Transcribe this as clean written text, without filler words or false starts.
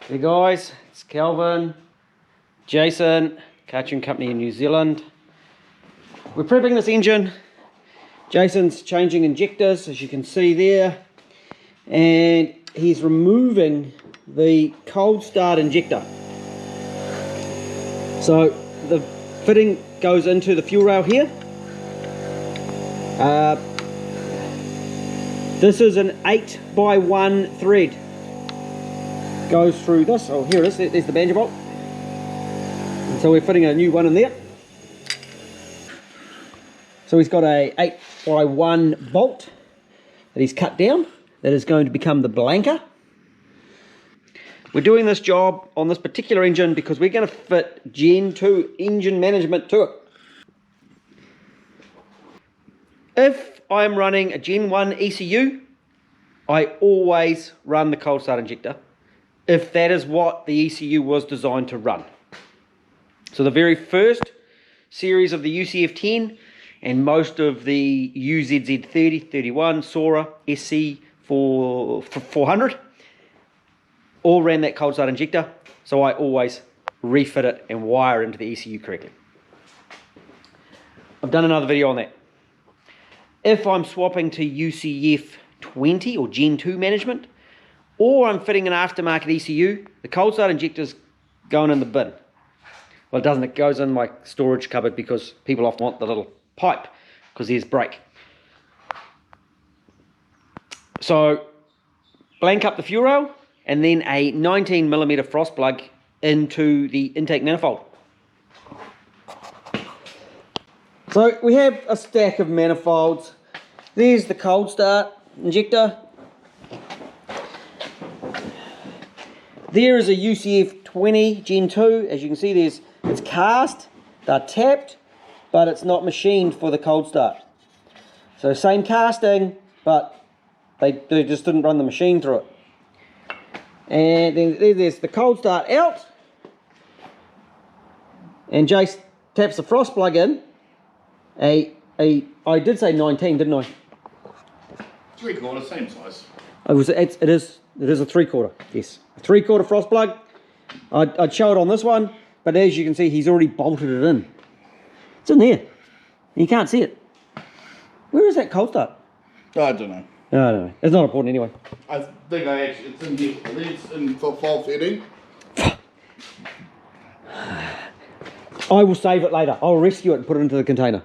Hey guys, it's Calvin, Jason, Cartoon Company in New Zealand. We're prepping this engine. Jason's changing injectors, as you can see there, and he's removing the cold start injector. So the fitting goes into the fuel rail here. This is an 8x1 thread. Goes through this. Oh, here it is. There's the banjo bolt. And so we're fitting a new one in there. So he's got a 8x1 bolt that he's cut down. That is going to become the blanker. We're doing this job on this particular engine because we're going to fit Gen 2 engine management to it. If I'm running a Gen 1 ECU, I always run the cold start injector, if that is what the ECU was designed to run. So the very first series of the UCF10 and most of the UZZ30, 31, Sora, SC 400 all ran that cold start injector, so I always refit it and wire into the ECU correctly. I've done another video on that. If I'm swapping to UCF20 or Gen 2 management, or I'm fitting an aftermarket ECU, the cold start injector's going in the bin. Well, it doesn't, it goes in my storage cupboard because people often want the little pipe because there's brake. So, blank up the fuel rail and then a 19mm frost plug into the intake manifold. So we have a stack of manifolds. There's the cold start injector. There is a UCF20 Gen 2. As you can see, it's cast, they're tapped, but it's not machined for the cold start. So same casting, but they just didn't run the machine through it. And then there's the cold start out. And Jace taps the frost plug in. I did say 19, didn't I? 3/4, same size. It is a 3/4, yes. A 3/4 frost plug. I'd show it on this one, but as you can see, he's already bolted it in. It's in there. You can't see it. Where is that cold start? I don't know. No, I don't know. It's not important anyway. I think it's in here. I think it's in for fall fitting. I will save it later. I'll rescue it and put it into the container.